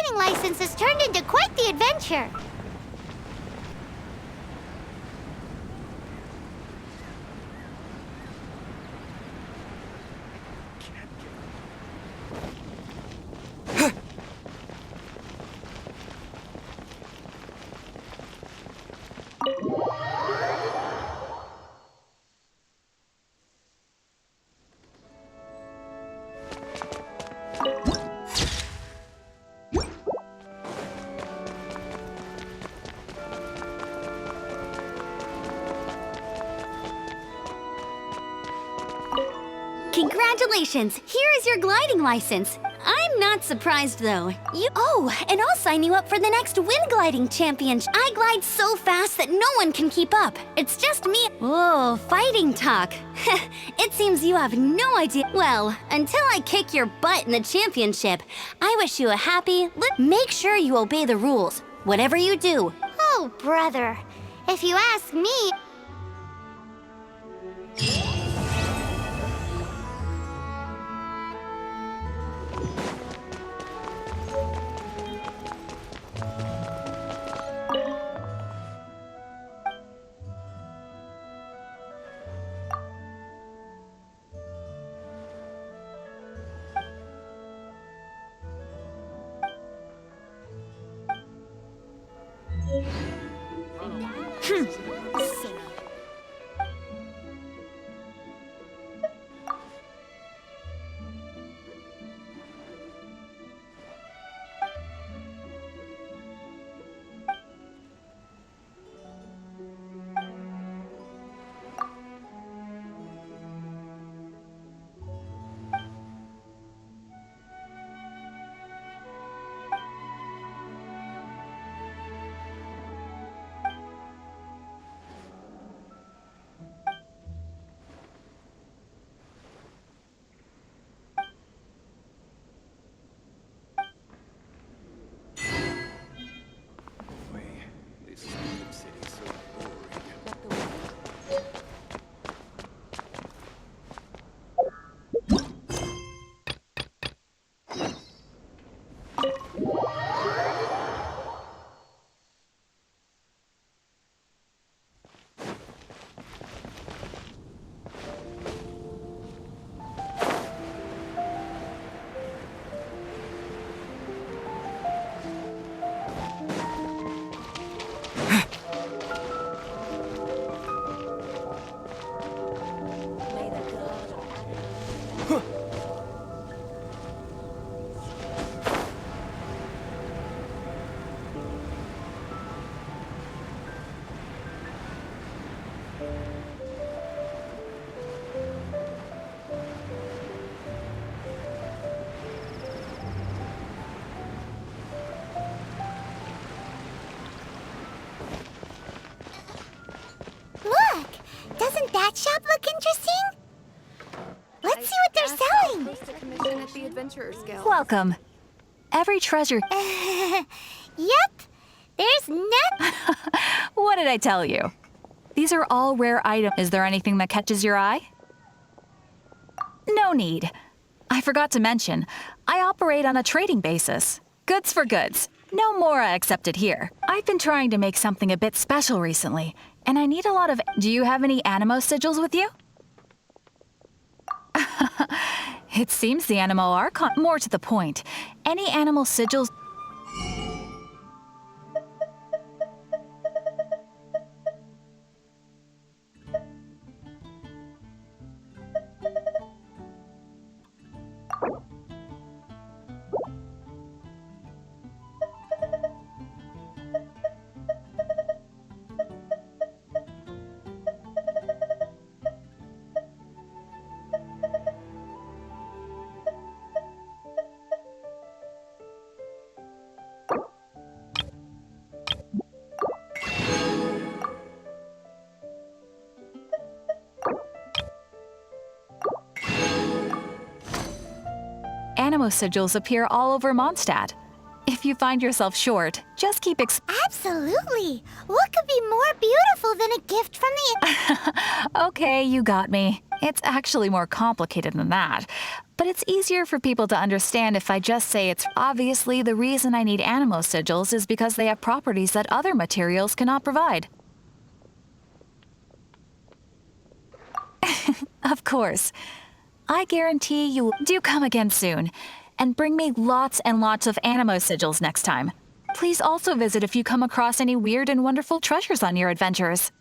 gliding license has turned into quite the adventure. Congratulations! Here is your gliding license. I'm not surprised, though. Oh, and I'll sign you up for the next wind gliding championship. I glide so fast that no one can keep up. It's just me. Whoa, fighting talk. It seems you have no idea. Well, until I kick your butt in the championship, I wish you a happy... Make sure you obey the rules, whatever you do. Oh, brother. If you ask me... Doesn't that shop look interesting? Let's see what they're selling. Commission at the Adventurers Guild. Welcome. Every treasure... Yep. There's nothing. What did I tell you? These are all rare items. Is there anything that catches your eye? No need. I forgot to mention, I operate on a trading basis. Goods for goods. No more accepted here. I've been trying to make something a bit special recently, and I need a lot of... Do you have any animo sigils with you? It seems the animo are more to the point. Any animal sigils... Animo sigils appear all over Mondstadt. If you find yourself short, just keep Absolutely! What could be more beautiful than a gift from the... Okay, you got me. It's actually more complicated than that. But it's easier for people to understand if I just say it's obviously the reason I need animo sigils is because they have properties that other materials cannot provide. Of course. I guarantee you do come again soon, and bring me lots and lots of animo sigils next time. Please also visit if you come across any weird and wonderful treasures on your adventures.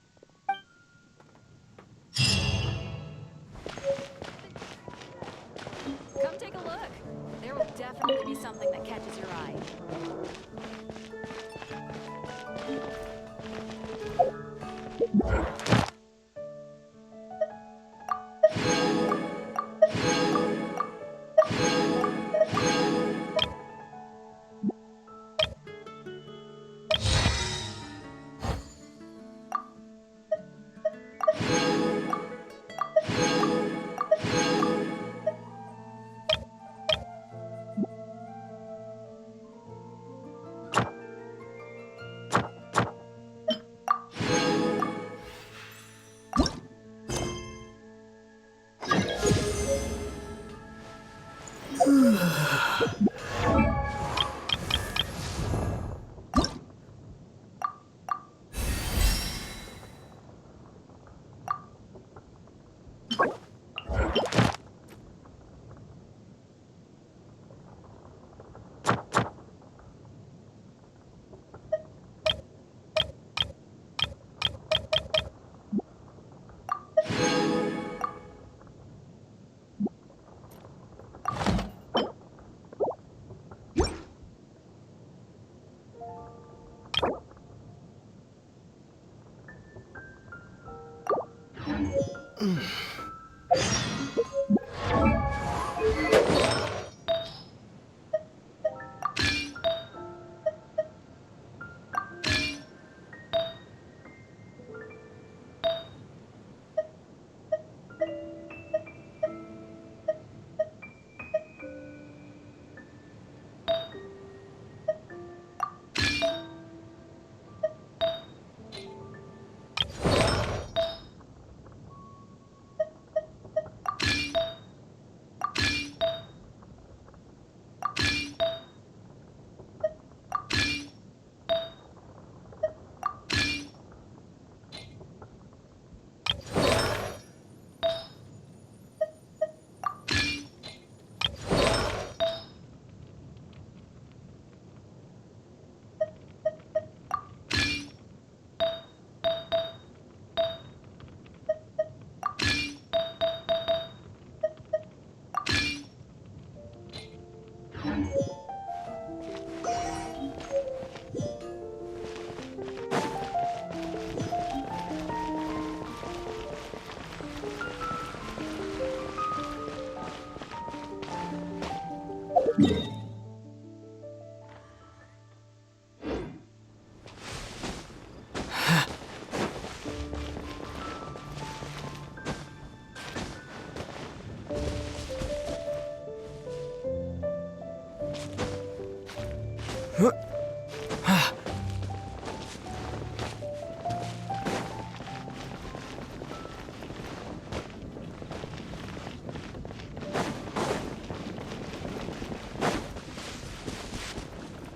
Come take a look. There will definitely be something that catches your eye.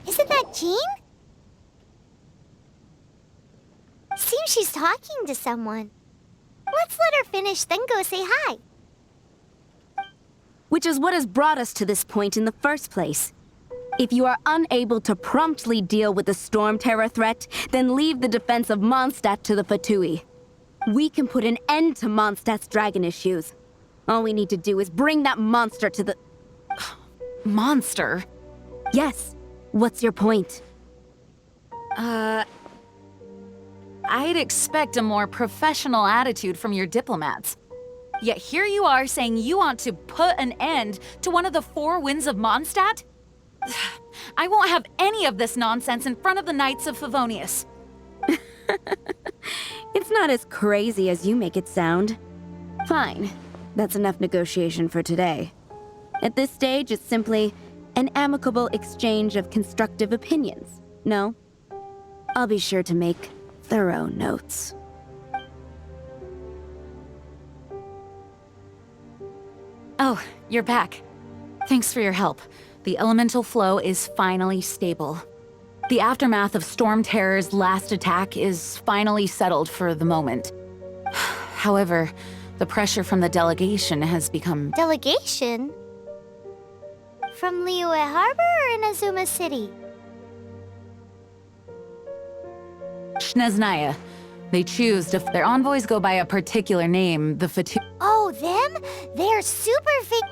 Isn't that Jean? Seems she's talking to someone. Let's let her finish, then go say hi. Which is what has brought us to this point in the first place. If you are unable to promptly deal with the Storm Terror threat, then leave the defense of Mondstadt to the Fatui. We can put an end to Mondstadt's dragon issues. All we need to do is bring that monster to the... Monster? Yes. What's your point? I'd expect a more professional attitude from your diplomats. Yet here you are saying you want to put an end to one of the four winds of Mondstadt? I won't have any of this nonsense in front of the Knights of Favonius. It's not as crazy as you make it sound. Fine. That's enough negotiation for today. At this stage, it's simply an amicable exchange of constructive opinions. No? I'll be sure to make thorough notes. Oh, you're back. Thanks for your help. The elemental flow is finally stable. The aftermath of Storm Terror's last attack is finally settled for the moment. However, the pressure from the delegation has become... Delegation? From Liyue Harbor or Inazuma City? Shneznaya. They choose to... Their envoys go by a particular name, the Fatu... Oh, them? They're super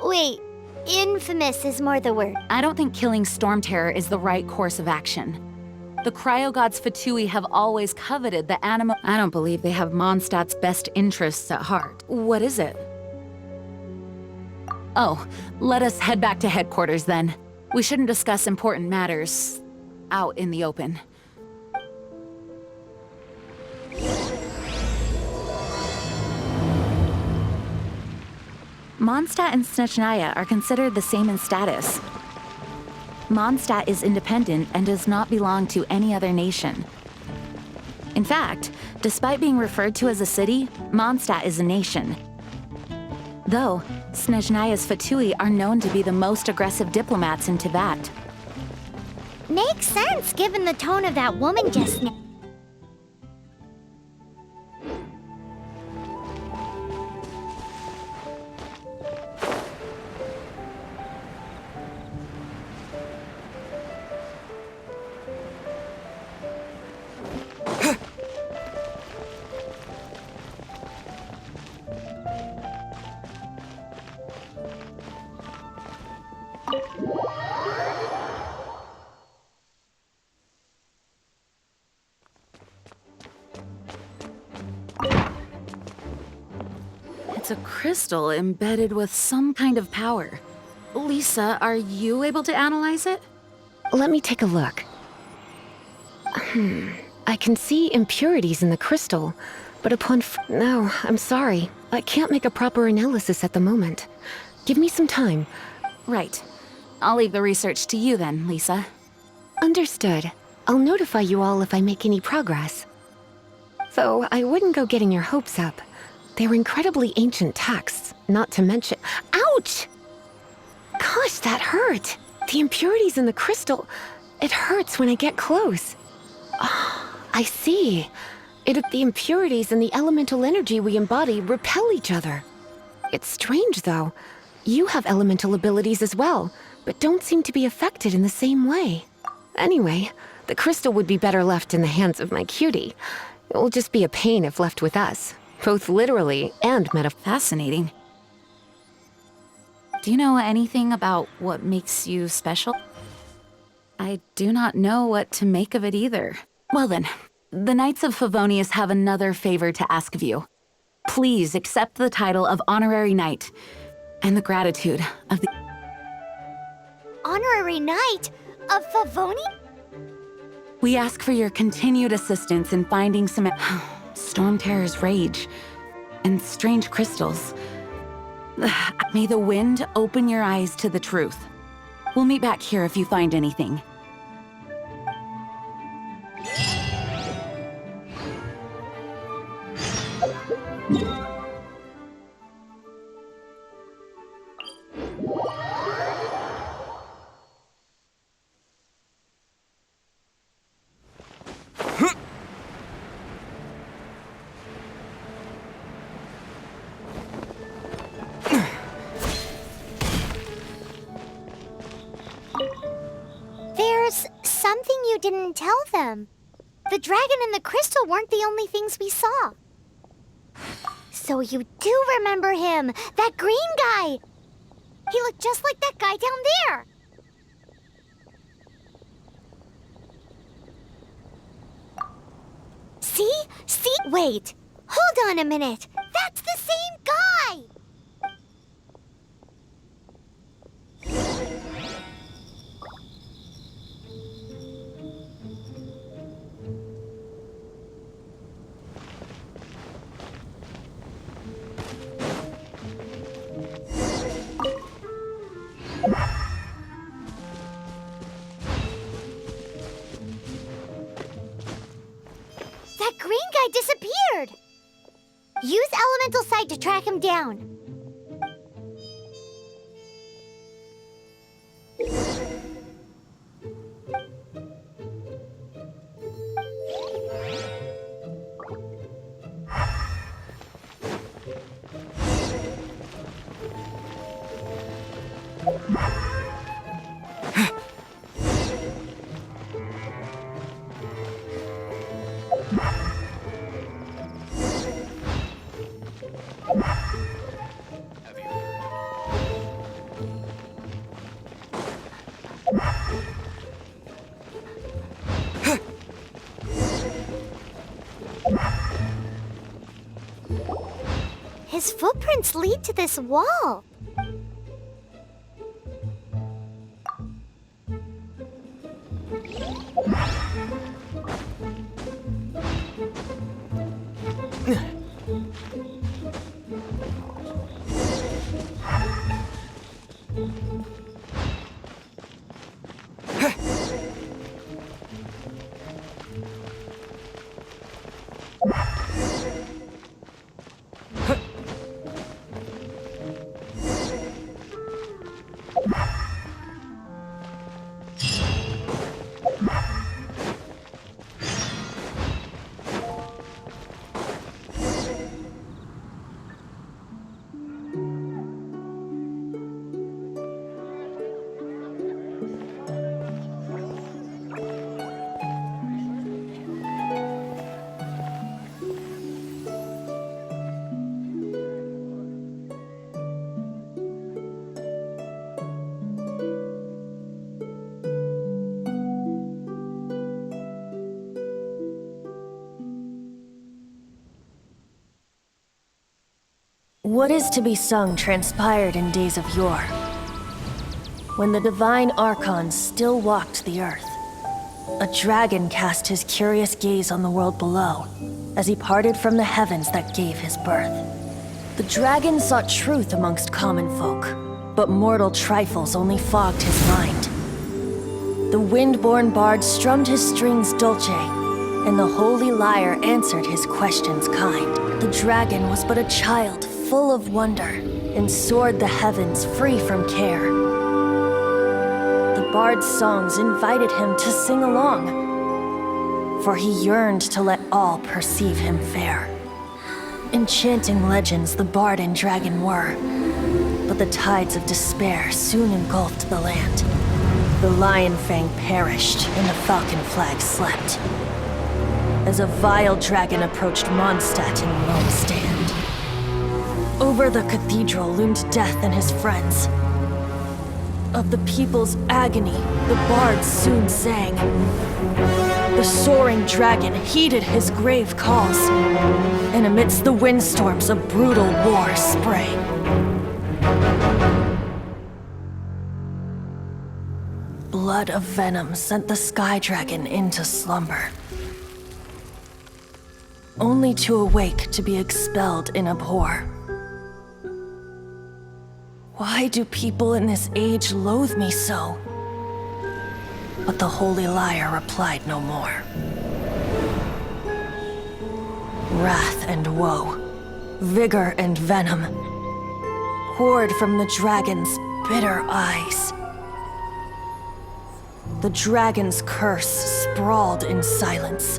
Wait, infamous is more the word. I don't think killing Storm Terror is the right course of action. The cryo-gods Fatui have always coveted the animal... I don't believe they have Mondstadt's best interests at heart. What is it? Oh, let us head back to headquarters then. We shouldn't discuss important matters out in the open. Mondstadt and Snezhnaya are considered the same in status. Mondstadt is independent and does not belong to any other nation. In fact, despite being referred to as a city, Mondstadt is a nation. Though, Snezhnaya's Fatui are known to be the most aggressive diplomats in Teyvat. Makes sense given the tone of that woman just now. It's a crystal embedded with some kind of power. Lisa, are you able to analyze it? Let me take a look. I can see impurities in the crystal, but no, I'm sorry. I can't make a proper analysis at the moment. Give me some time. Right. I'll leave the research to you then, Lisa. Understood. I'll notify you all if I make any progress. Though I wouldn't go getting your hopes up. They're incredibly ancient texts, not to mention— Ouch! Gosh, that hurt! The impurities in the crystal— it hurts when I get close. Oh, I see. The impurities and the elemental energy we embody repel each other. It's strange, though. You have elemental abilities as well, but don't seem to be affected in the same way. Anyway, the crystal would be better left in the hands of my cutie. It will just be a pain if left with us, both literally and metaphorically. Fascinating. Do you know anything about what makes you special? I do not know what to make of it either. Well then, the Knights of Favonius have another favor to ask of you. Please accept the title of Honorary Knight and the gratitude of the— Honorary Knight of Favoni? We ask for your continued assistance in finding some Storm Terror's rage and strange crystals. May the wind open your eyes to the truth. We'll meet back here if you find anything. There's something you didn't tell them. The dragon and the crystal weren't the only things we saw. So you do remember him, that green guy. He looked just like that guy down there. See? See? Wait. Hold on a minute. That's the same guy. That green guy disappeared! Use Elemental Sight to track him down. His footprints lead to this wall. What is to be sung transpired in days of yore, when the divine archons still walked the earth. A dragon cast his curious gaze on the world below, as he parted from the heavens that gave his birth. The dragon sought truth amongst common folk, but mortal trifles only fogged his mind. The wind-born bard strummed his strings dulce, and the holy lyre answered his questions kind. The dragon was but a child, full of wonder, and soared the heavens free from care. The bard's songs invited him to sing along, for he yearned to let all perceive him fair. Enchanting legends the bard and dragon were, but the tides of despair soon engulfed the land. The lion fang perished, and the falcon flag slept, as a vile dragon approached Mondstadt in lone stand. Over the cathedral loomed death and his friends. Of the people's agony, the bards soon sang. The soaring dragon heeded his grave calls, and amidst the windstorms a brutal war sprang. Blood of venom sent the sky dragon into slumber, only to awake to be expelled in abhor. Why do people in this age loathe me so? But the holy lyre replied no more. Wrath and woe, vigor and venom, poured from the dragon's bitter eyes. The dragon's curse sprawled in silence,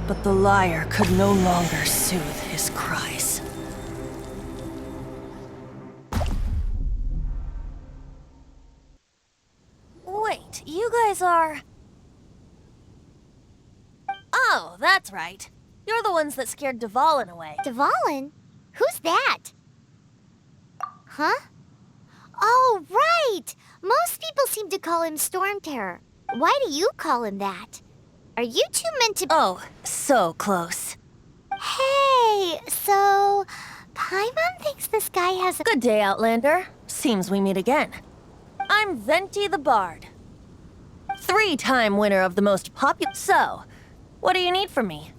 but the lyre could no longer soothe his cries. Wait, you guys are... Oh, that's right. You're the ones that scared Dvalin away. Dvalin? Who's that? Huh? Oh, right! Most people seem to call him Storm Terror. Why do you call him that? Are you two meant to... Oh, so close. Hey, so... Paimon thinks this guy has a... Good day, Outlander. Seems we meet again. I'm Venti the Bard. 3-time winner of the most popular... So, what do you need from me?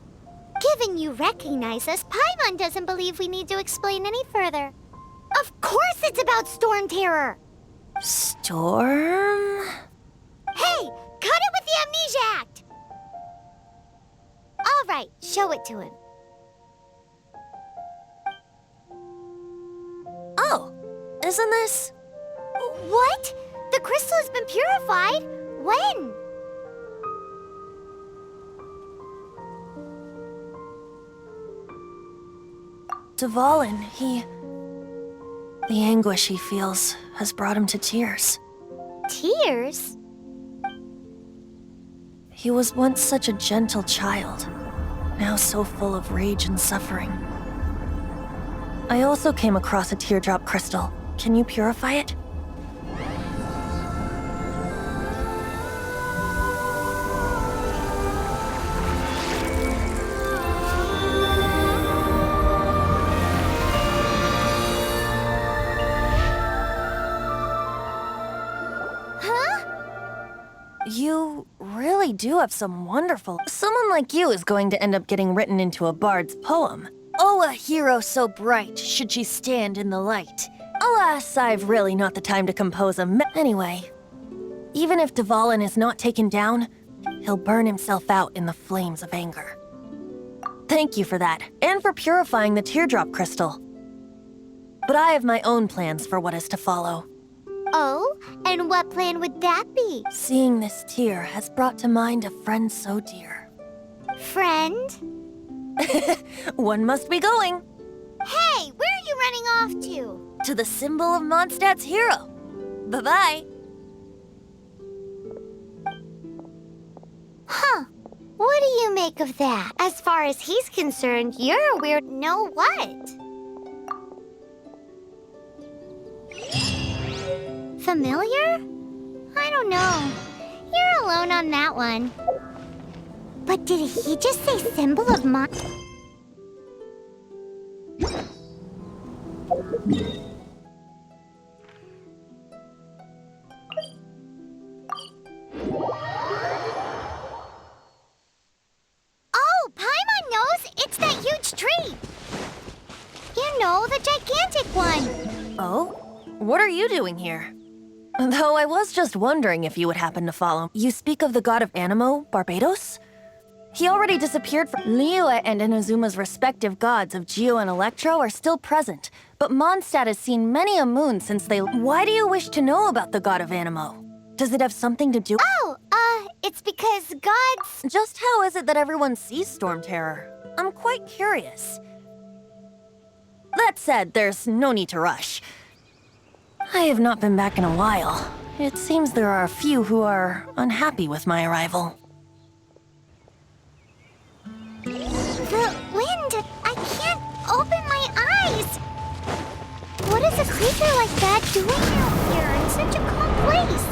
Given you recognize us, Paimon doesn't believe we need to explain any further. Of course it's about Storm Terror! Storm? Hey, cut it with the Amnesia Act! All right, show it to him. Oh, isn't this... What? The crystal has been purified? When? Dvalin, the anguish he feels has brought him to tears. Tears? He was once such a gentle child, now so full of rage and suffering. I also came across a teardrop crystal. Can you purify it? You really do have some wonderful... Someone like you is going to end up getting written into a bard's poem. Oh, a hero so bright, should she stand in the light. Alas, I've really not the time to compose Anyway, even if Dvalin is not taken down, he'll burn himself out in the flames of anger. Thank you for that, and for purifying the teardrop crystal. But I have my own plans for what is to follow. Oh, and what plan would that be? Seeing this tear has brought to mind a friend so dear. Friend? One must be going. Hey, where are you running off to? To the symbol of Mondstadt's hero. Bye-bye. Huh. What do you make of that? As far as he's concerned, you're a weird... No what? Familiar? I don't know. You're alone on that one. But did he just say symbol of Mon... Oh, Paimon knows! It's that huge tree! You know, the gigantic one! Oh? What are you doing here? Though I was just wondering if you would happen to follow. You speak of the god of Animo, Barbados? He already disappeared from... Liyue and Inazuma's respective gods of Geo and Electro are still present, but Mondstadt has seen many a moon since they... Why do you wish to know about the god of Animo? Does it have something to do... Oh, it's because gods... Just how is it that everyone sees Storm Terror? I'm quite curious. That said, there's no need to rush. I have not been back in a while. It seems there are a few who are unhappy with my arrival. The wind! I can't open my eyes! What is a creature like that doing out here in such a calm place?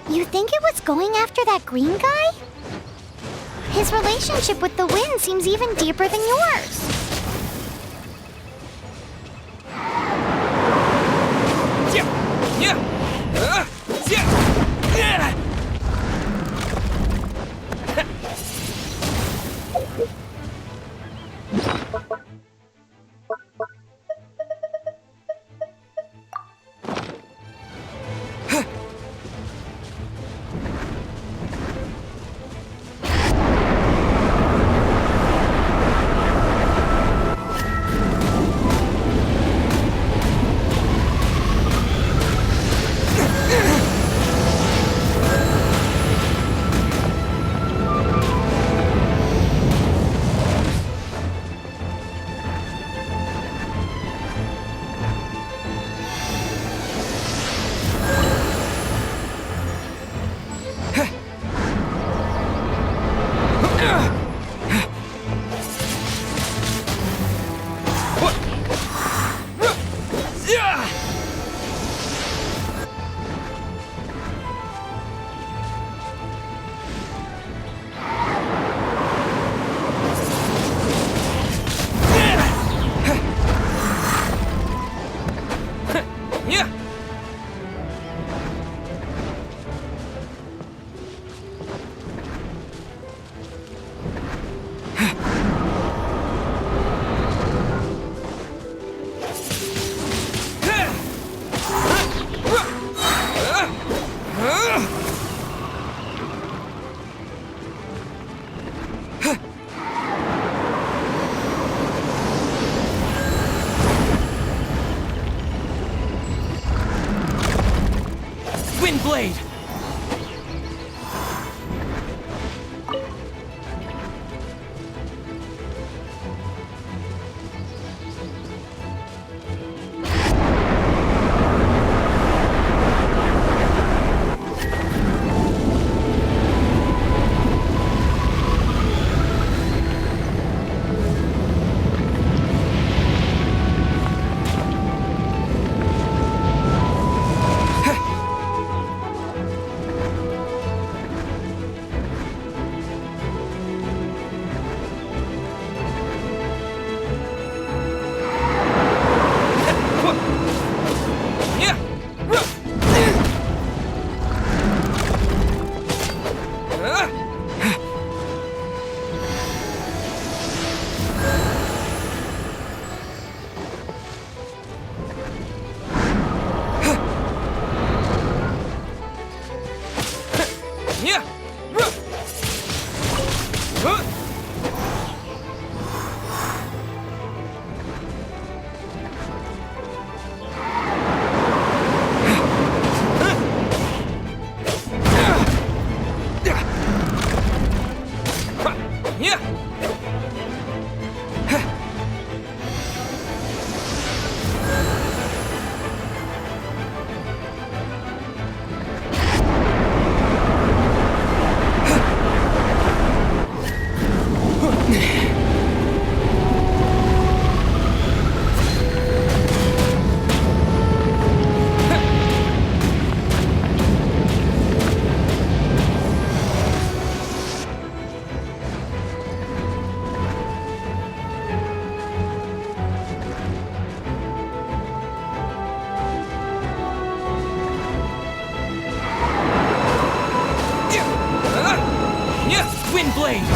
You think it was going after that green guy? His relationship with the wind seems even deeper than yours. Blade! blade!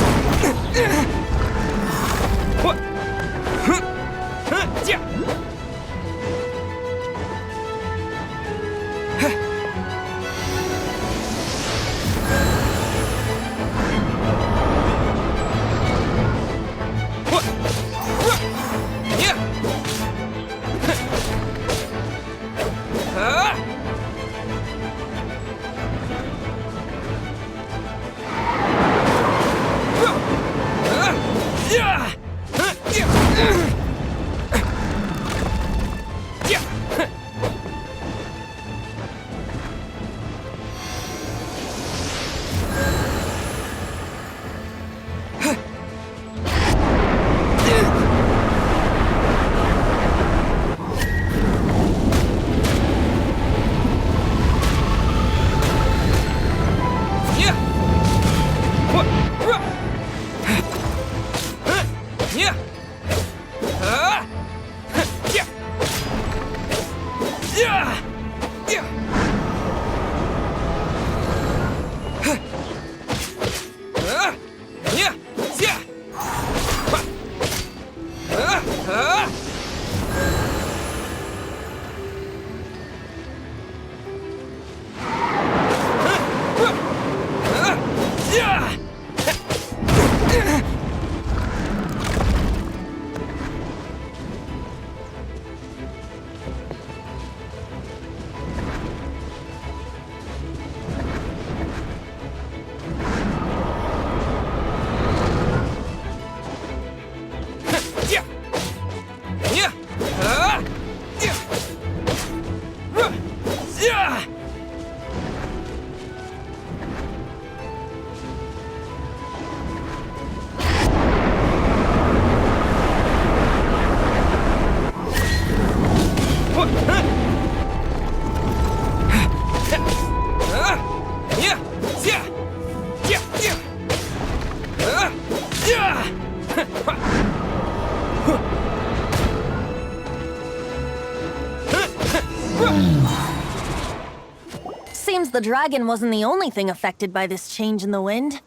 Seems the dragon wasn't the only thing affected by this change in the wind.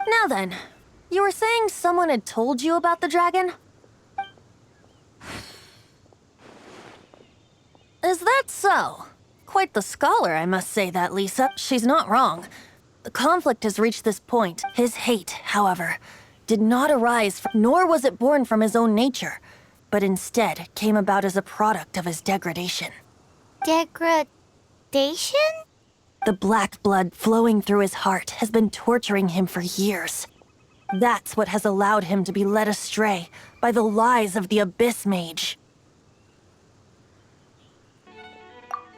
Now then, you were saying someone had told you about the dragon? Is that so? Quite the scholar, I must say that, Lisa. She's not wrong. The conflict has reached this point. His hate, however, did not arise from, nor was it born from his own nature, but instead came about as a product of his degradation. Degradation? The black blood flowing through his heart has been torturing him for years. That's what has allowed him to be led astray by the lies of the Abyss Mage.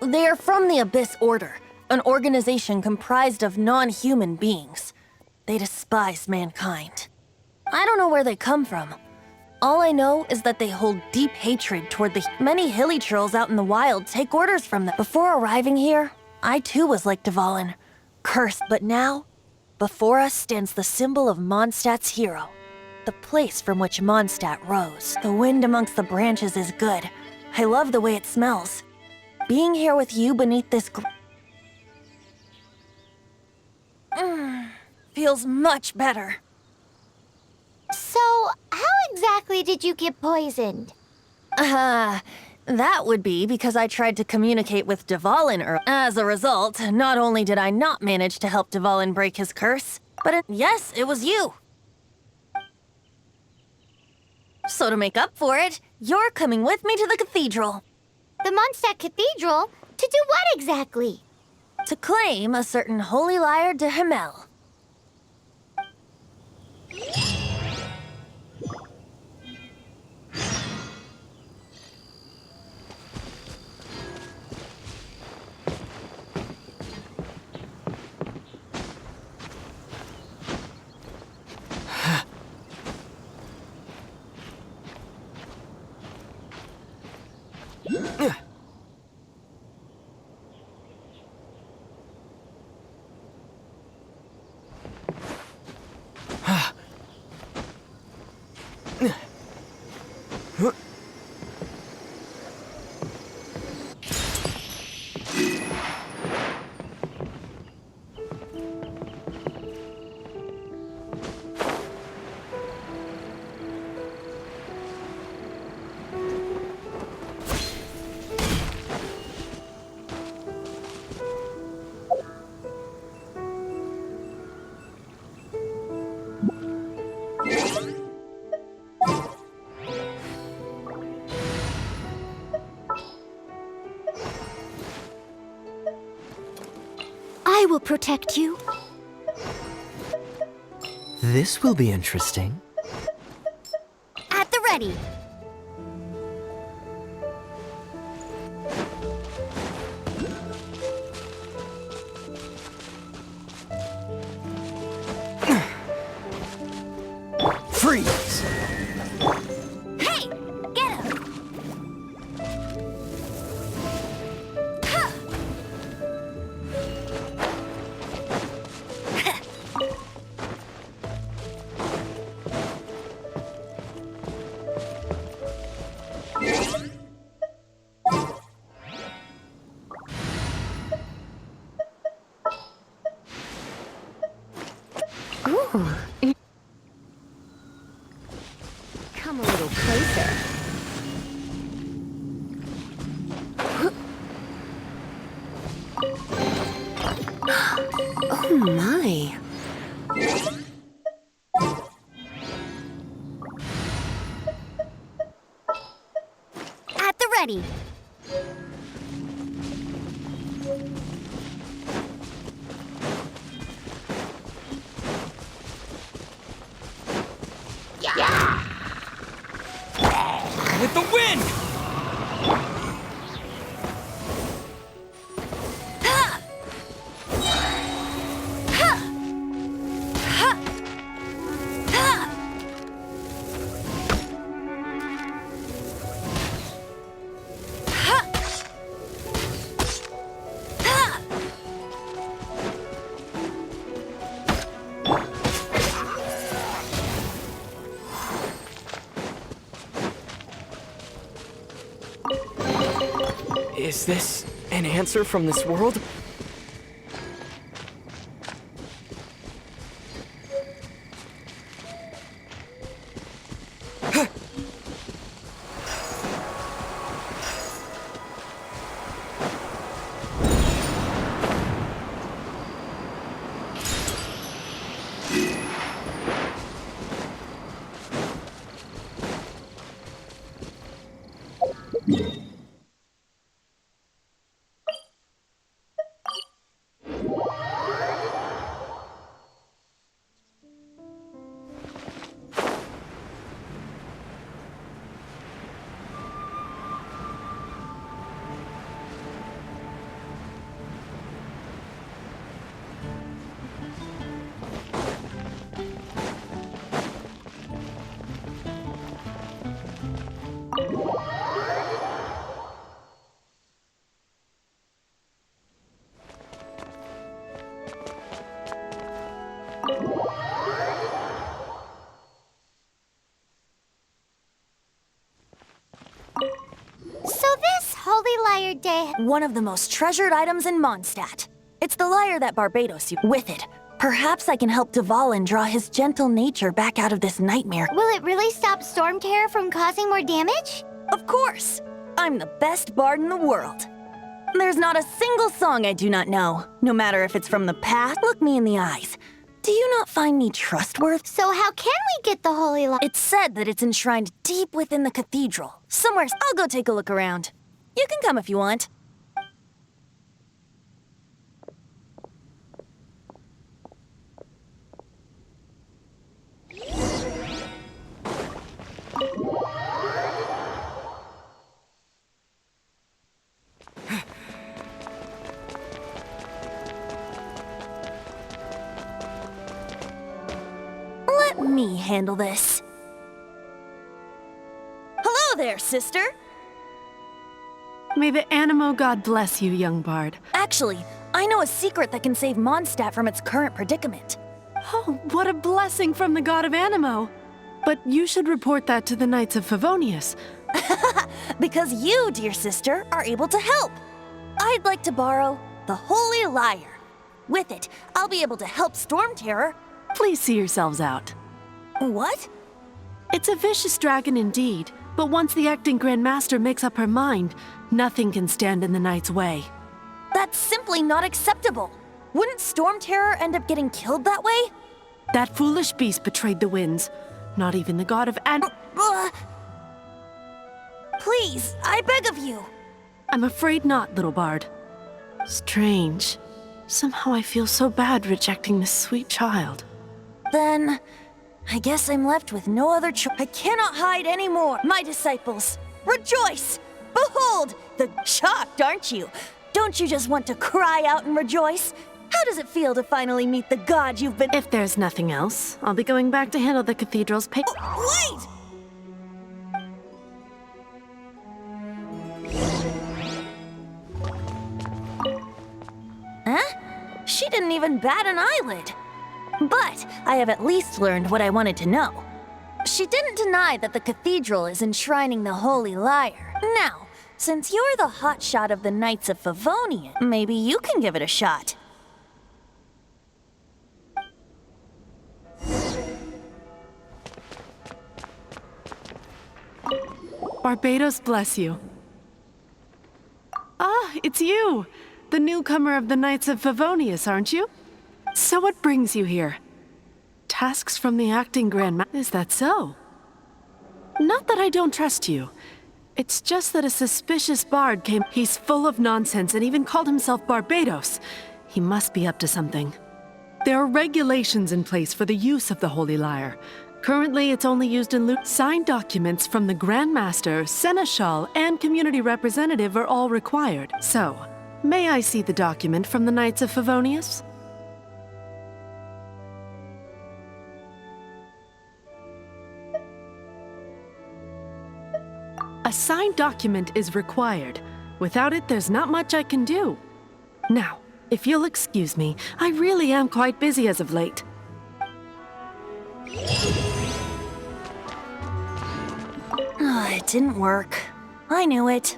They are from the Abyss Order, an organization comprised of non-human beings. They despise mankind. I don't know where they come from. All I know is that they hold deep hatred toward the many hilly trolls out in the wild take orders from them. Before arriving here, I too was like Dvalin, cursed. But now, before us stands the symbol of Mondstadt's hero, the place from which Mondstadt rose. The wind amongst the branches is good. I love the way it smells. Being here with you beneath this feels much better. So, how exactly did you get poisoned? That would be because I tried to communicate with Dvalin earlier. As a result, not only did I not manage to help Dvalin break his curse, but yes, it was you. So to make up for it, you're coming with me to the cathedral. The Mondstadt Cathedral? To do what exactly? To claim a certain holy lyre de Himmel. will protect you. This will be interesting. At the ready. Freeze! Hey! Get him! Ooh. Come a little closer. Oh my. At the ready. With the wind! Is this an answer from this world? So this Holy Lyre Day... One of the most treasured items in Mondstadt. It's the lyre that Barbados used. With it, perhaps I can help Dvalin draw his gentle nature back out of this nightmare. Will it really stop Storm Terror from causing more damage? Of course! I'm the best bard in the world. There's not a single song I do not know, no matter if it's from the past. Look me in the eyes. Do you not find me trustworthy? So how can we get the Holy Lyre? It's said that it's enshrined deep within the cathedral. Somewhere. I'll go take a look around. You can come if you want. Let me handle this. Hello there, sister. May the Animo God bless you, young bard. Actually, I know a secret that can save Mondstadt from its current predicament. Oh, what a blessing from the god of Animo. But you should report that to the Knights of Favonius. Because you, dear sister, are able to help. I'd like to borrow the Holy Lyre. With it, I'll be able to help Storm Terror. Please see yourselves out. What? It's a vicious dragon indeed, but once the acting Grand Master makes up her mind, nothing can stand in the Knight's way. That's simply not acceptable. Wouldn't Storm Terror end up getting killed that way? That foolish beast betrayed the winds. Not even the god of Please, I beg of you. I'm afraid not, little bard. Strange. Somehow I feel so bad rejecting this sweet child. Then, I guess I'm left with no other choice. I cannot hide anymore. My disciples, rejoice! Behold! Shocked, aren't you? Don't you just want to cry out and rejoice? How does it feel to finally meet the god you've been— If there's nothing else, I'll be going back to handle the cathedral's Wait! Huh? She didn't even bat an eyelid. But I have at least learned what I wanted to know. She didn't deny that the cathedral is enshrining the Holy Lyre. Now, since you're the hotshot of the Knights of Favonian, maybe you can give it a shot. Barbados bless you. Ah, it's you! The newcomer of the Knights of Favonius, aren't you? So what brings you here? Tasks from the acting Grand Is that so? Not that I don't trust you. It's just that a suspicious bard came. He's full of nonsense and even called himself Barbados. He must be up to something. There are regulations in place for the use of the Holy Lyre. Currently, it's only used in loot. Signed documents from the Grand Master, Seneschal, and Community Representative are all required. So, may I see the document from the Knights of Favonius? A signed document is required. Without it, there's not much I can do. Now, if you'll excuse me, I really am quite busy as of late. It didn't work. I knew it.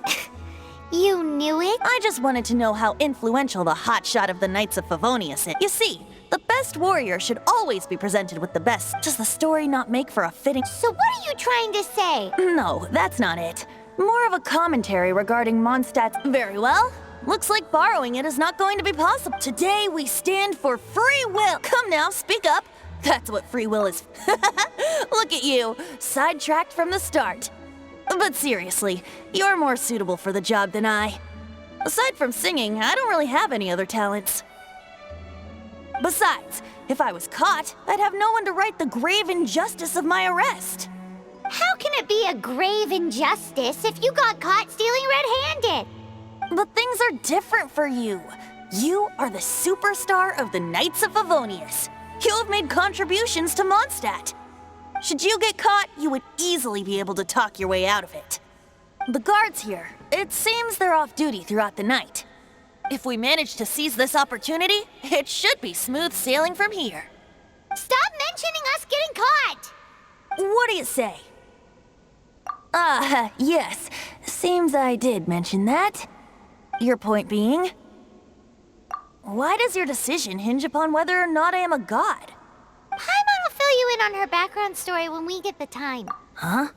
You knew it? I just wanted to know how influential the hotshot of the Knights of Favonius is. You see, the best warrior should always be presented with the best. Does the story not make for a fitting— So what are you trying to say? No, that's not it. More of a commentary regarding Mondstadt's— Very well. Looks like borrowing it is not going to be possible. Today we stand for free will. Come now, speak up. That's what free will is. Look at you, sidetracked from the start. But seriously, you're more suitable for the job than I. Aside from singing, I don't really have any other talents. Besides, if I was caught, I'd have no one to right the grave injustice of my arrest. How can it be a grave injustice if you got caught stealing red-handed? But things are different for you. You are the superstar of the Knights of Favonius. You have made contributions to Mondstadt. Should you get caught, you would easily be able to talk your way out of it. The guards here, it seems they're off duty throughout the night. If we manage to seize this opportunity, it should be smooth sailing from here. Stop mentioning us getting caught! What do you say? Yes. Seems I did mention that. Your point being? Why does your decision hinge upon whether or not I am a god? Paimon will fill you in on her background story when we get the time. Huh?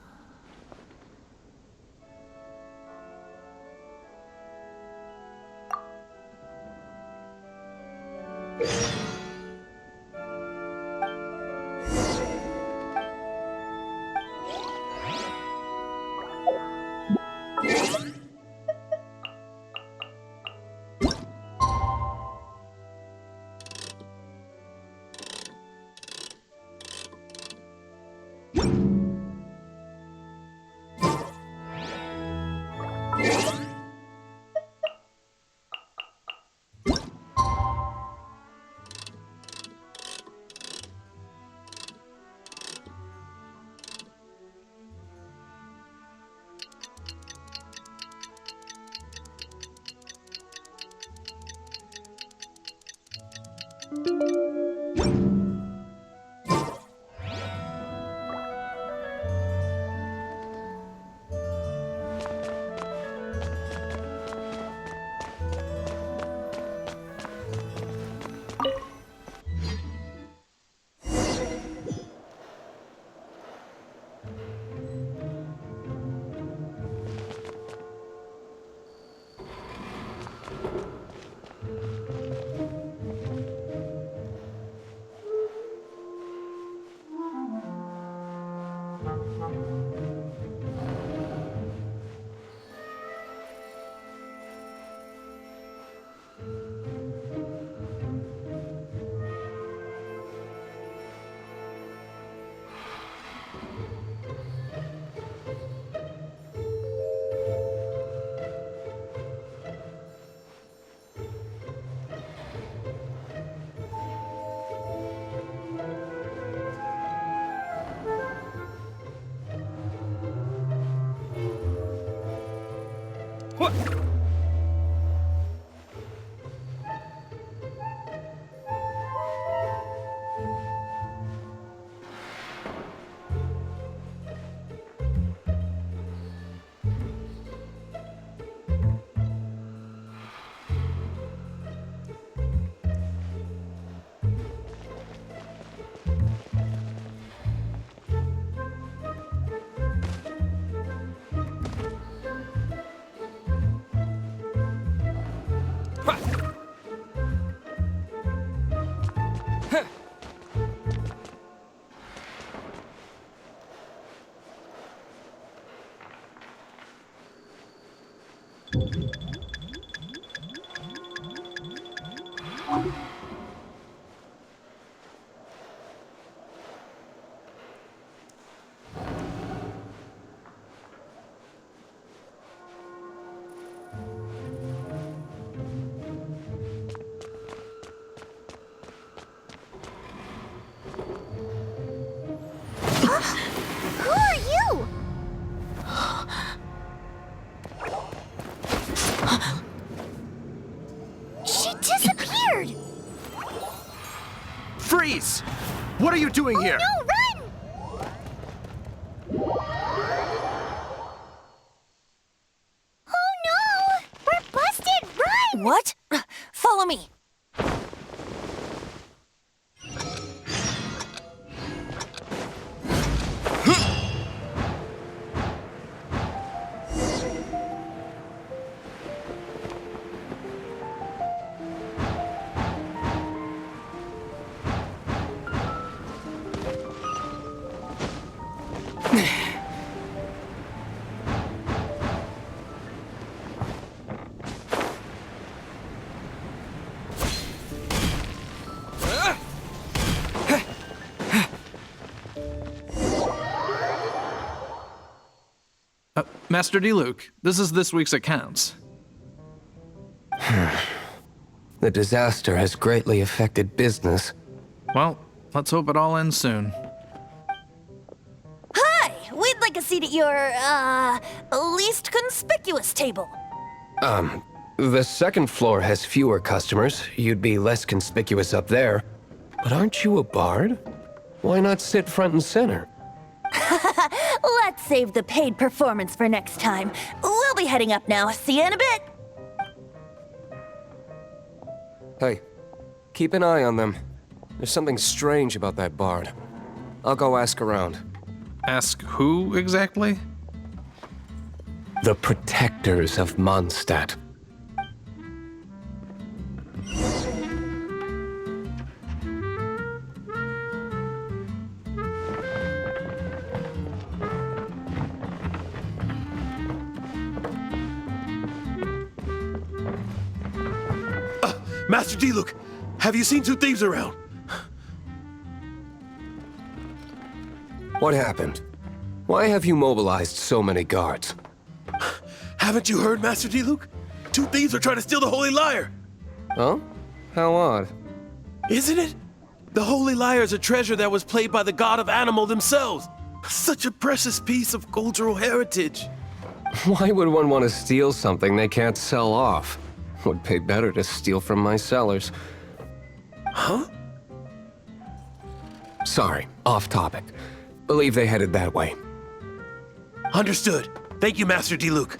What? Who are you? She disappeared! Freeze! What are you doing here? No, run! Oh no! We're busted! Run! What? Follow me. Master D-Luke, this is this week's accounts. The disaster has greatly affected business. Well, let's hope it all ends soon. Hi! We'd like a seat at your, least conspicuous table. The second floor has fewer customers. You'd be less conspicuous up there. But aren't you a bard? Why not sit front and center? Let's save the paid performance for next time. We'll be heading up now. See you in a bit. Hey, keep an eye on them. There's something strange about that bard. I'll go ask around. Ask who exactly? The protectors of Mondstadt. Master D-Luke, have you seen two thieves around? What happened? Why have you mobilized so many guards? Haven't you heard, Master D-Luke? Two thieves are trying to steal the Holy Lyre. Huh? How odd. Isn't it? The Holy Lyre is a treasure that was played by the god of animal themselves. Such a precious piece of cultural heritage. Why would one want to steal something they can't sell off? Would pay better to steal from my sellers. Huh? Sorry, off topic. Believe they headed that way. Understood. Thank you, Master D-Luke.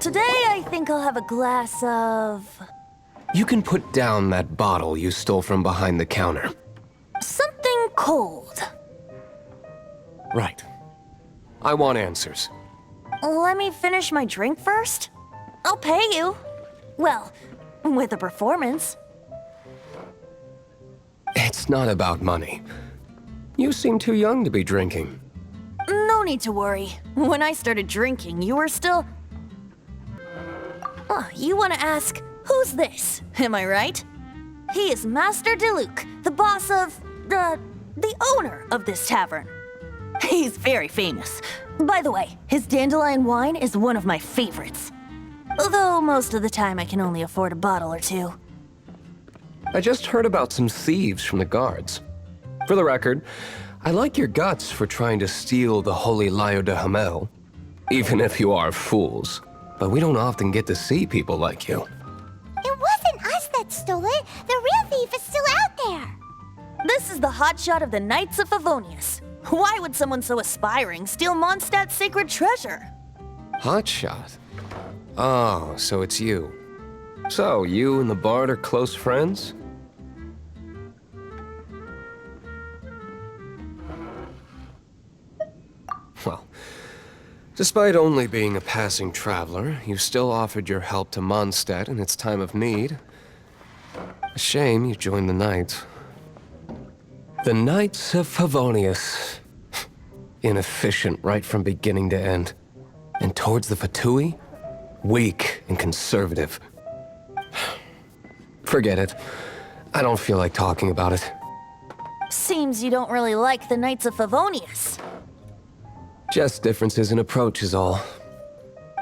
Today, I think I'll have a glass of... You can put down that bottle you stole from behind the counter. something cold. Right. I want answers. Let me finish my drink first. I'll pay you. Well, with a performance. It's not about money. You seem too young to be drinking. No need to worry. When I started drinking, you were still... You want to ask, who's this? Am I right? He is Master Diluc, the boss of, the owner of this tavern. He's very famous. By the way, his dandelion wine is one of my favorites. Although most of the time I can only afford a bottle or two. I just heard about some thieves from the guards. For the record, I like your guts for trying to steal the Holy Lyre de Hamel. Even if you are fools. But we don't often get to see people like you. It wasn't us that stole it. The real thief is still out there. This is the hotshot of the Knights of Favonius. Why would someone so aspiring steal Mondstadt's sacred treasure? Hotshot? Oh, so it's you. So, you and the Bard are close friends? Well, despite only being a passing traveler, you still offered your help to Mondstadt in its time of need. A shame you joined the Knights. The Knights of Favonius. Inefficient right from beginning to end. And towards the Fatui, weak and conservative. Forget it. I don't feel like talking about it. Seems you don't really like the Knights of Favonius. Just differences in approach is all.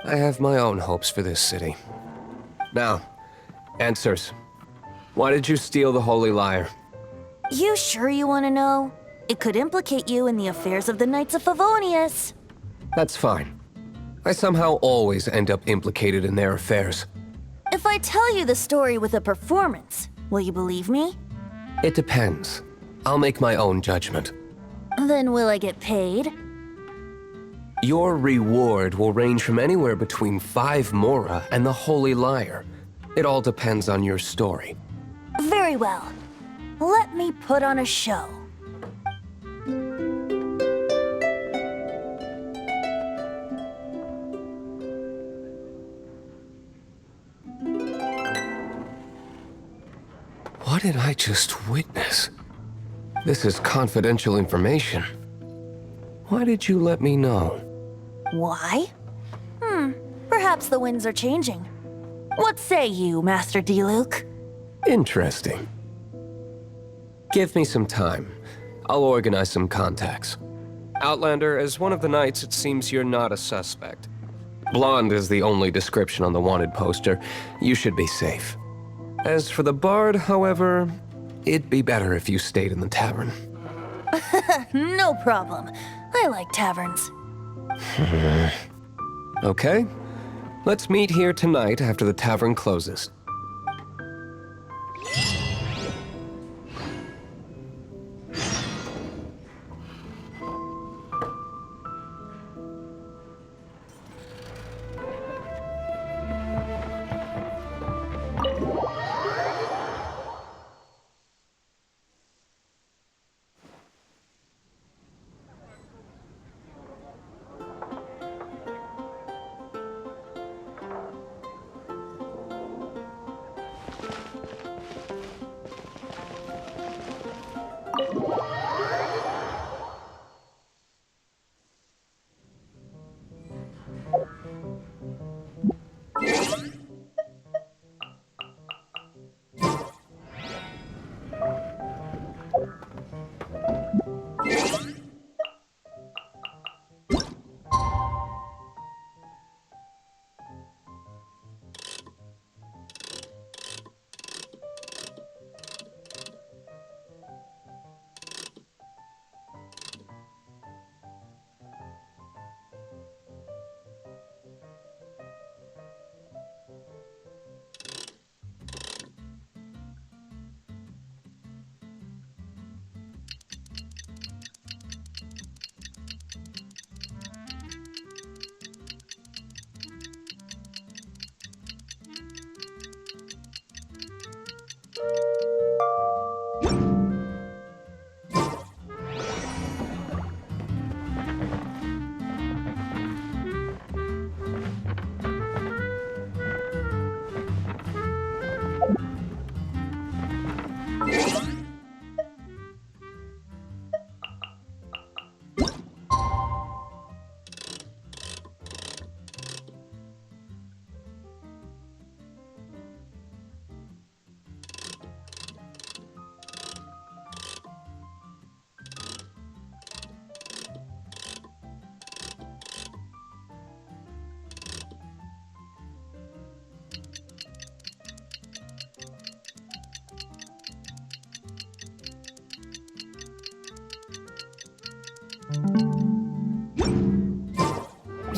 I have my own hopes for this city. Now, answers. Why did you steal the Holy Lyre? You sure you want to know? It could implicate you in the affairs of the Knights of Favonius. That's fine. I somehow always end up implicated in their affairs. If I tell you the story with a performance, will you believe me? It depends. I'll make my own judgment. Then will I get paid? Your reward will range from anywhere between 5 Mora and the Holy Lyre. It all depends on your story. Very well. Let me put on a show. What did I just witness? This is confidential information. Why did you let me know? Why? Perhaps the winds are changing. What say you, Master Diluc? Interesting. Give me some time. I'll organize some contacts. Outlander, as one of the knights, it seems you're not a suspect. Blonde is the only description on the wanted poster. You should be safe. As for the Bard, however, it'd be better if you stayed in the tavern. No problem. I like taverns. Okay. Let's meet here tonight after the tavern closes.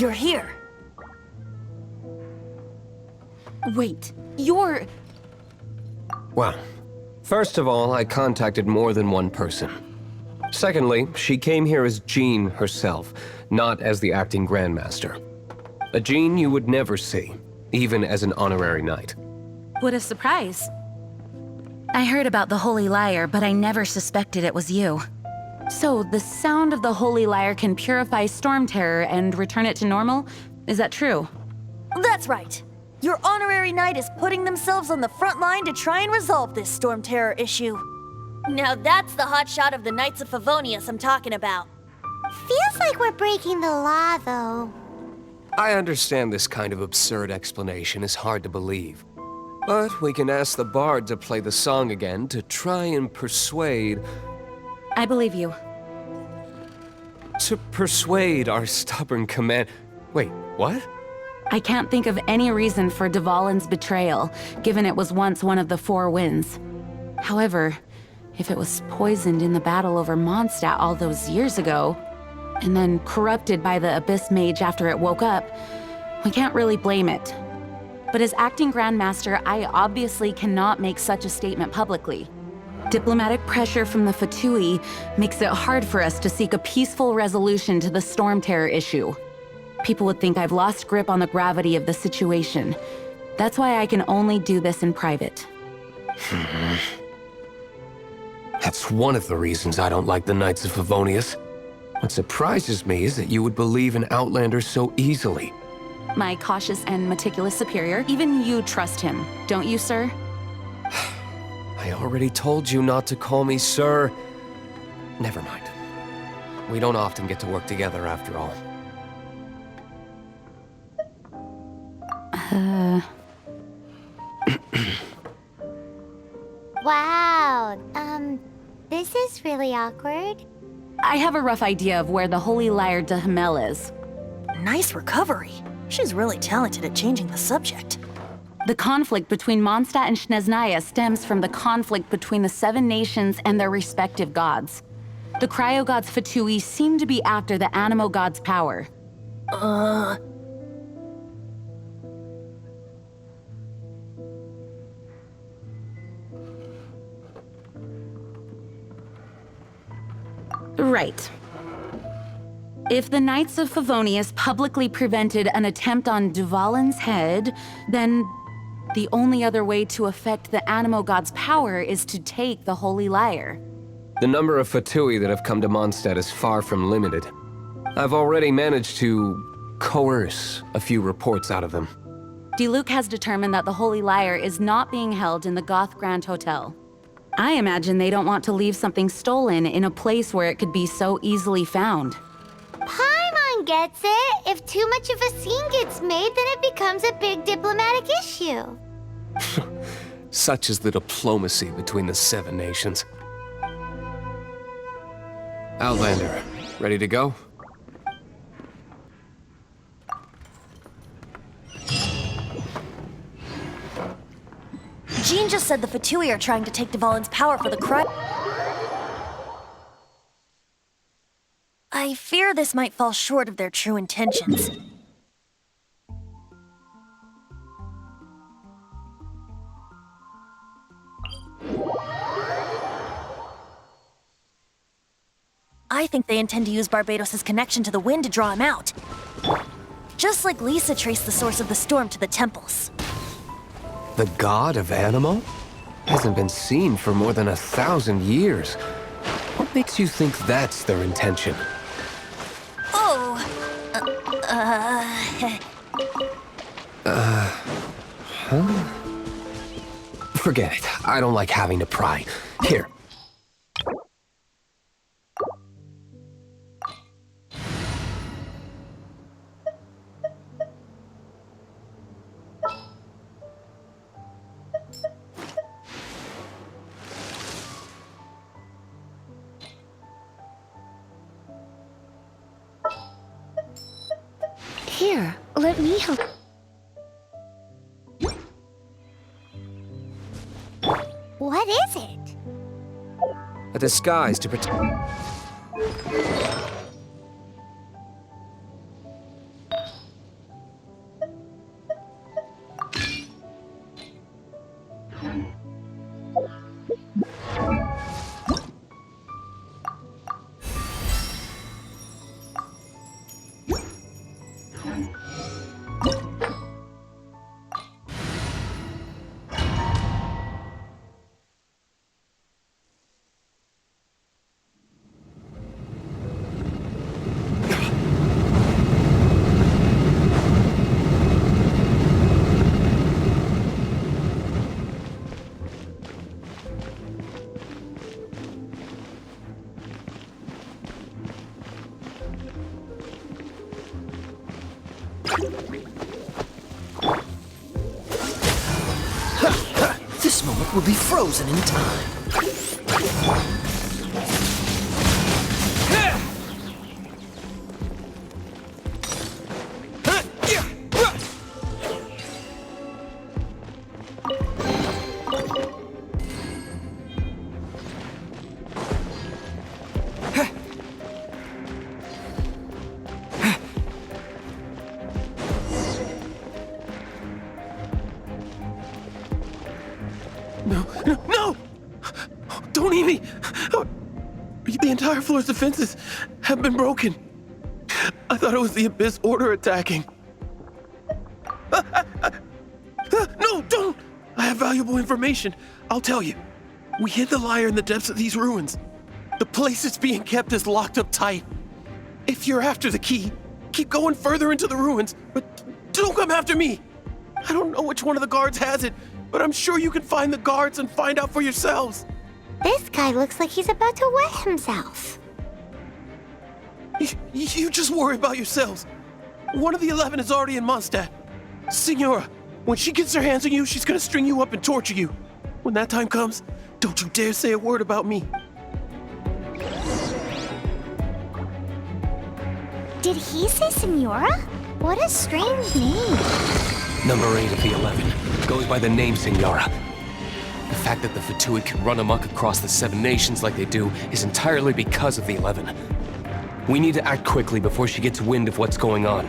you're here. Wait, you're... Well, first of all, I contacted more than one person. Secondly, she came here as Jean herself, not as the acting Grandmaster. A Jean you would never see, even as an honorary knight. What a surprise. I heard about the Holy Lyre, but I never suspected it was you. So, the sound of the Holy Lyre can purify Storm Terror and return it to normal? Is that true? That's right. Your honorary knight is putting themselves on the front line to try and resolve this Storm Terror issue. Now that's the hotshot of the Knights of Favonius I'm talking about. Feels like we're breaking the law, though. I understand this kind of absurd explanation is hard to believe. But we can ask the bard to play the song again to try and persuade... I believe you. To persuade our stubborn command... Wait, what? I can't think of any reason for Dvalin's betrayal, given it was once one of the Four Winds. However, if it was poisoned in the battle over Mondstadt all those years ago, and then corrupted by the Abyss Mage after it woke up, we can't really blame it. But as acting Grandmaster, I obviously cannot make such a statement publicly. Diplomatic pressure from the Fatui makes it hard for us to seek a peaceful resolution to the Storm Terror issue. People would think I've lost grip on the gravity of the situation. That's why I can only do this in private. That's one of the reasons I don't like the Knights of Favonius. What surprises me is that you would believe in Outlanders so easily. My cautious and meticulous superior, even you trust him, don't you, sir? I already told you not to call me sir. Never mind. We don't often get to work together after all. Wow, this is really awkward. I have a rough idea of where the Holy Lyre de Himmel is. Nice recovery. She's really talented at changing the subject. The conflict between Mondstadt and Snezhnaya stems from the conflict between the Seven Nations and their respective gods. The cryo-gods Fatui seem to be after the Animo god's power. Right. If the Knights of Favonius publicly prevented an attempt on Dvalin's head, then the only other way to affect the Animo god's power is to take the Holy Lyre. The number of Fatui that have come to Mondstadt is far from limited. I've already managed to coerce a few reports out of them. Diluc has determined that the Holy Lyre is not being held in the Goth Grand Hotel. I imagine they don't want to leave something stolen in a place where it could be so easily found. Paimon gets it. If too much of a scene gets made, then it becomes a big diplomatic issue. Such is the diplomacy between the Seven Nations. Outlander, ready to go? Jean just said the Fatui are trying to take Dvalin's power for the crime. I fear this might fall short of their true intentions. I think they intend to use Barbados' connection to the wind to draw him out. Just like Lisa traced the source of the storm to the temples. The god of Animo? Hasn't been seen for more than 1,000 years. What makes you think that's their intention? Oh, Forget it. I don't like having to pry. Here. Here, let me help. What is it? A disguise to protect... will be frozen in time. No! Don't eat me! The entire floor's defenses have been broken. I thought it was the Abyss Order attacking. No, don't! I have valuable information. I'll tell you. We hid the lyre in the depths of these ruins. The place it's being kept is locked up tight. If you're after the key, keep going further into the ruins, but don't come after me. I don't know which one of the guards has it, but I'm sure you can find the guards and find out for yourselves. This guy looks like he's about to wet himself. You just worry about yourselves. One of the 11 is already in Mondstadt. Signora, when she gets her hands on you, she's gonna string you up and torture you. When that time comes, don't you dare say a word about me. Did he say Senora? What a strange name. Number 8 of the 11 goes by the name Signora. The fact that the Fatui can run amok across the 7 nations like they do is entirely because of the 11. We need to act quickly before she gets wind of what's going on.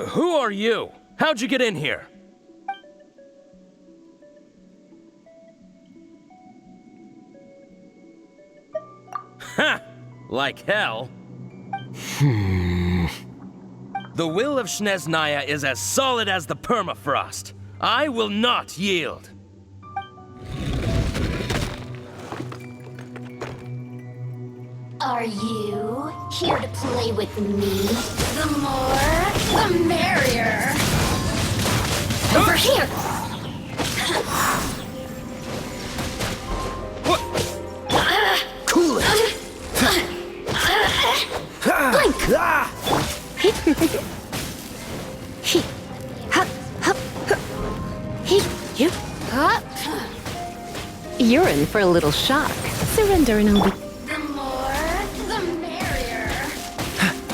Who are you? How'd you get in here? Ha! Like hell. The will of Snezhnaya is as solid as the permafrost. I will not yield. Are you here to play with me? The more, the merrier. Over here! Cool it! Blink! You're in for a little shock. Surrender and I'll be... The more, the merrier.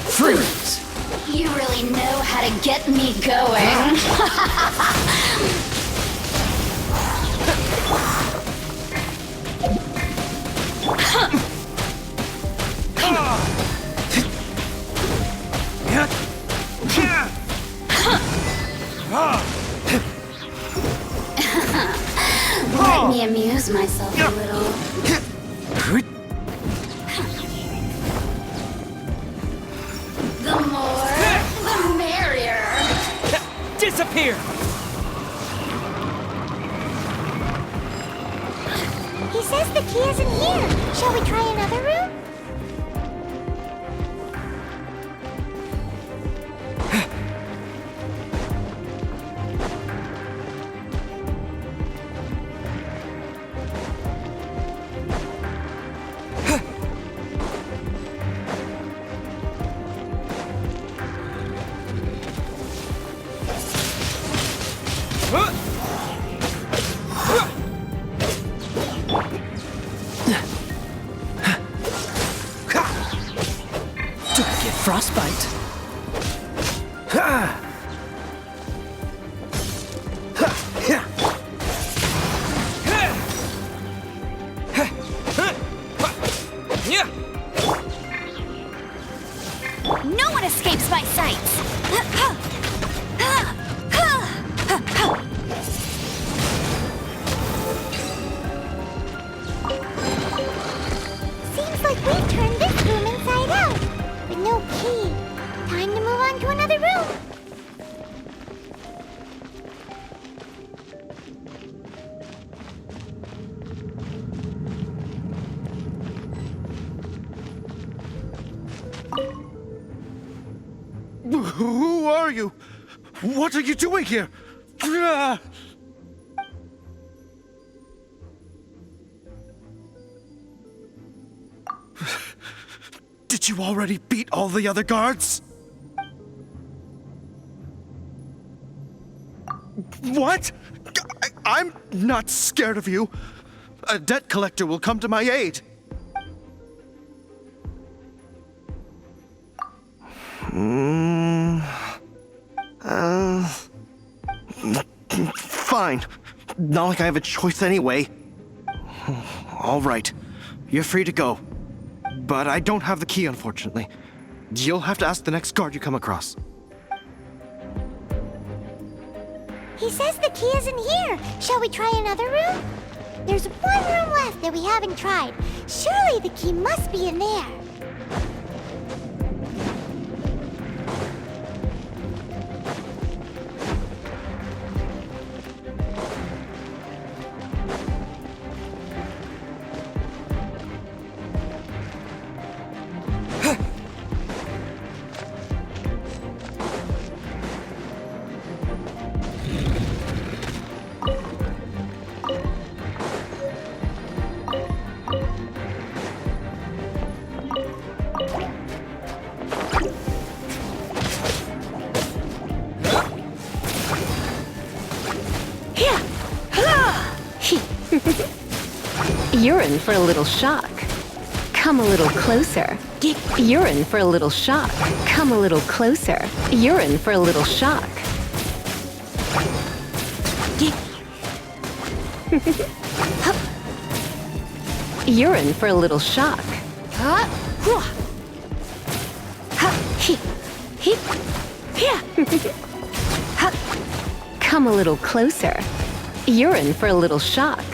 Freeze! You really know how to get me going. Let me amuse myself a little. The more, the merrier. Disappear! He says the key isn't here. Shall we try another room? Frostbite. No one escapes my sights. Seems like we've turned this room inside out. With no key. Time to move on to another room. Who are you? What are you doing here? Did you already beat all the other guards? What? I'm not scared of you. A debt collector will come to my aid. Fine. Not like I have a choice anyway. All right. You're free to go. But I don't have the key, unfortunately. You'll have to ask the next guard you come across. He says the key isn't here. Shall we try another room? There's one room left that we haven't tried. Surely the key must be in there. You're in for a little shock. Come a little closer. You're in for a little shock. Come a little closer. You're in for a little shock. You're in for a little shock. Come a little closer. You're in for a little shock.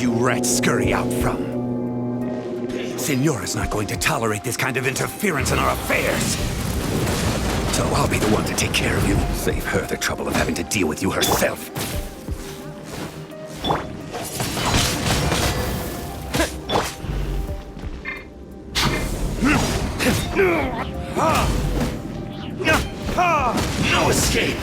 You rats scurry out from? Signora's not going to tolerate this kind of interference in our affairs. So I'll be the one to take care of you. Save her the trouble of having to deal with you herself. No escape!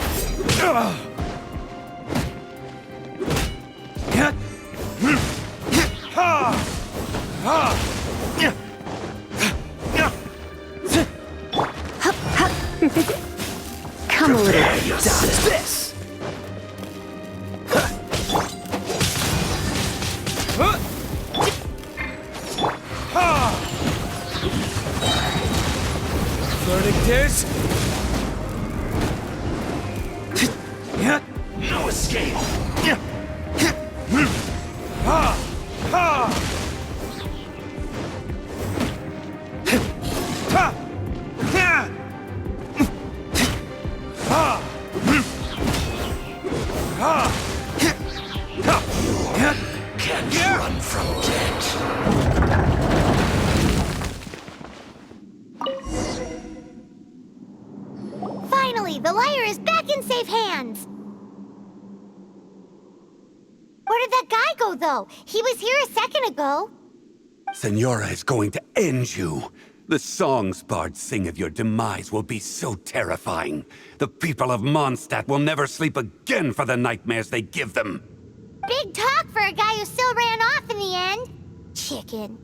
Come a little. Dodge this! Verdict is... No escape! Can't run from death. Finally, the liar is back in safe hands. Where did that guy go, though? He was here a second ago. Signora is going to end you. The songs bards sing of your demise will be so terrifying. The people of Mondstadt will never sleep again for the nightmares they give them. Big talk for a guy who still ran off in the end. Chicken.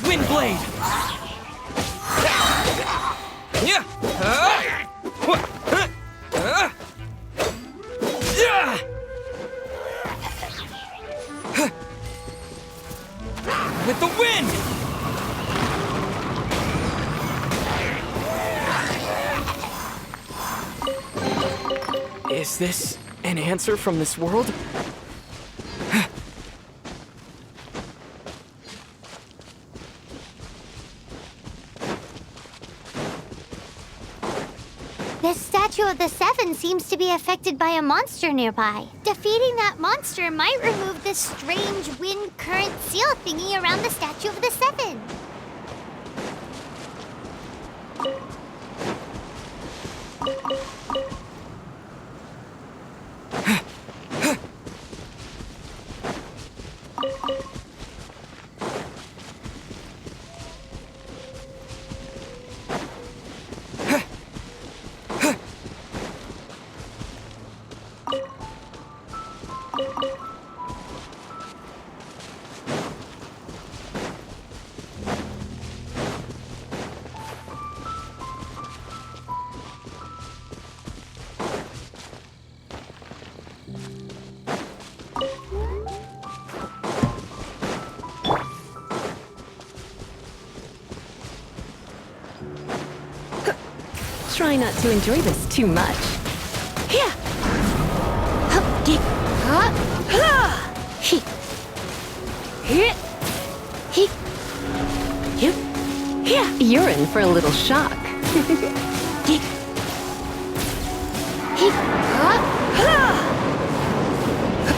Windblade! With the wind! Is this an answer from this world? The Statue of the Seven seems to be affected by a monster nearby. Defeating that monster might remove this strange wind current seal thingy around the Statue of the Seven. Try not to enjoy this too much. Yeah. You're in for a little shock.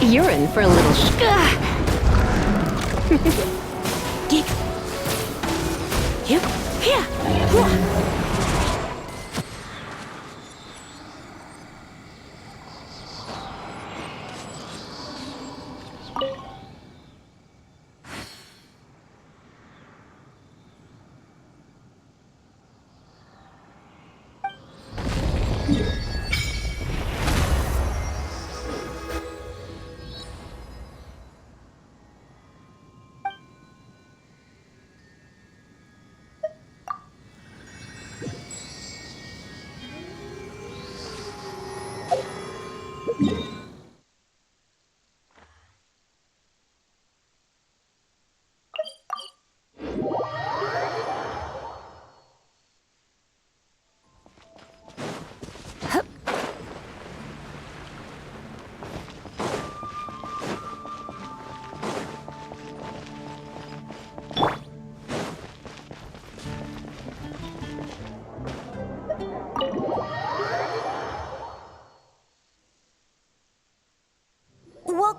You're in for a little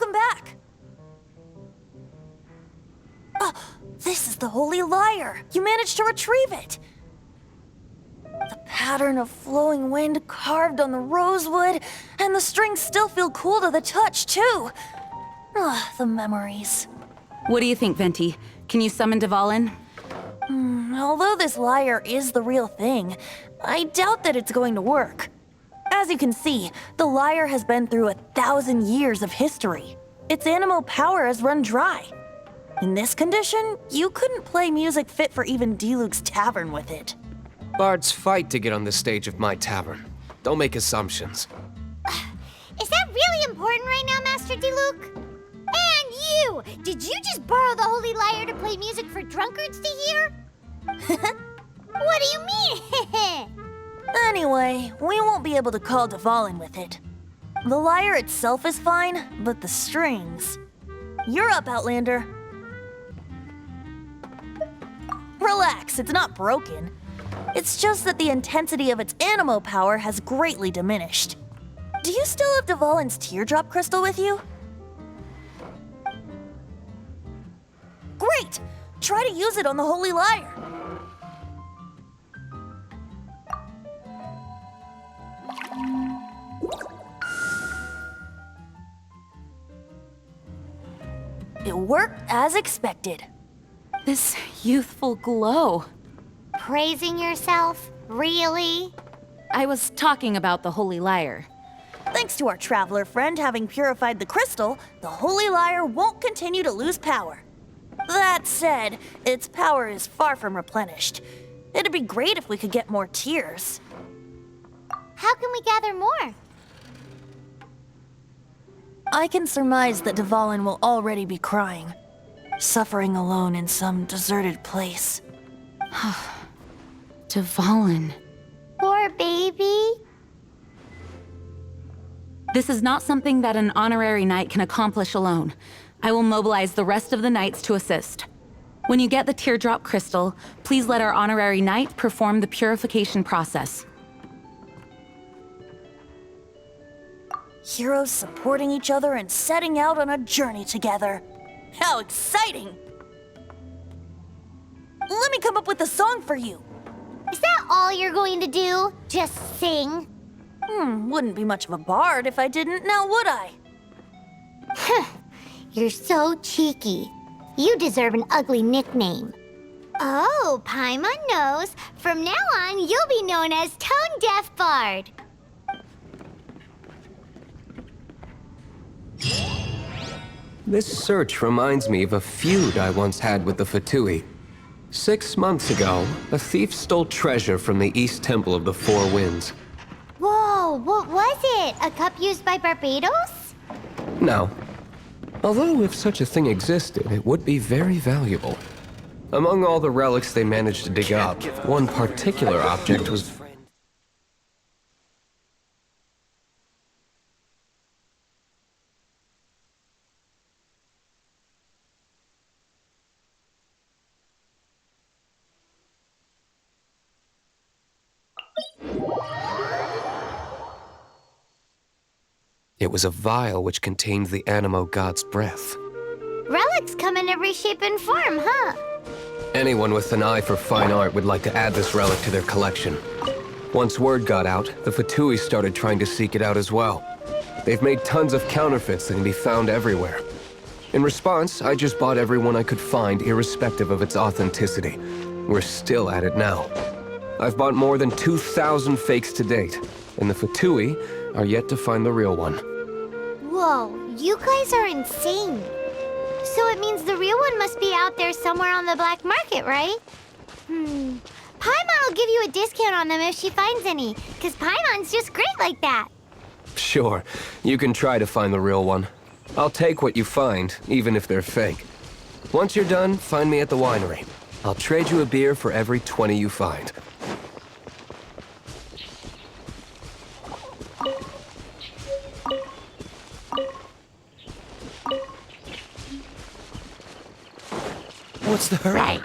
Welcome back! This is the Holy Lyre! You managed to retrieve it! The pattern of flowing wind carved on the rosewood, and the strings still feel cool to the touch, too! The memories. What do you think, Venti? Can you summon Dvalin? Although this lyre is the real thing, I doubt that it's going to work. As you can see, the lyre has been through 1,000 years of history. Its animal power has run dry. In this condition, you couldn't play music fit for even Diluc's tavern with it. Bards fight to get on the stage of my tavern. Don't make assumptions. Is that really important right now, Master Diluc? And you! Did you just borrow the Holy Lyre to play music for drunkards to hear? What do you mean? Anyway, we won't be able to call Dvalin with it. The lyre itself is fine, but the strings... You're up, Outlander. Relax, it's not broken. It's just that the intensity of its animo power has greatly diminished. Do you still have Dvalin's teardrop crystal with you? Great! Try to use it on the Holy Lyre. It worked as expected. This youthful glow. Praising yourself? Really? I was talking about the Holy Lyre. Thanks to our traveler friend having purified the crystal, the Holy Lyre won't continue to lose power. That said, its power is far from replenished. It'd be great if we could get more tears. How can we gather more? I can surmise that Dvalin will already be crying, suffering alone in some deserted place. Dvalin. Poor baby. This is not something that an honorary knight can accomplish alone. I will mobilize the rest of the knights to assist. When you get the teardrop crystal, please let our honorary knight perform the purification process. Heroes supporting each other and setting out on a journey together. How exciting! Let me come up with a song for you. Is that all you're going to do? Just sing? Wouldn't be much of a bard if I didn't, now would I? You're so cheeky. You deserve an ugly nickname. Oh, Paimon knows. From now on, you'll be known as Tone Deaf Bard. This search reminds me of a feud I once had with the Fatui. 6 months ago, a thief stole treasure from the East Temple of the Four Winds. Whoa, what was it? A cup used by Barbados? No. Although if such a thing existed, it would be very valuable. Among all the relics they managed to dig up, one particular object was... It was a vial which contained the Animo god's breath. Relics come in every shape and form, huh? Anyone with an eye for fine art would like to add this relic to their collection. Once word got out, the Fatui started trying to seek it out as well. They've made tons of counterfeits that can be found everywhere. In response, I just bought every one I could find, irrespective of its authenticity. We're still at it now. I've bought more than 2,000 fakes to date, and the Fatui are yet to find the real one. Whoa, you guys are insane. So it means the real one must be out there somewhere on the black market, right? Paimon will give you a discount on them if she finds any, because Paimon's just great like that. Sure, you can try to find the real one. I'll take what you find, even if they're fake. Once you're done, find me at the winery. I'll trade you a beer for every 20 you find. What's the hurry? Right.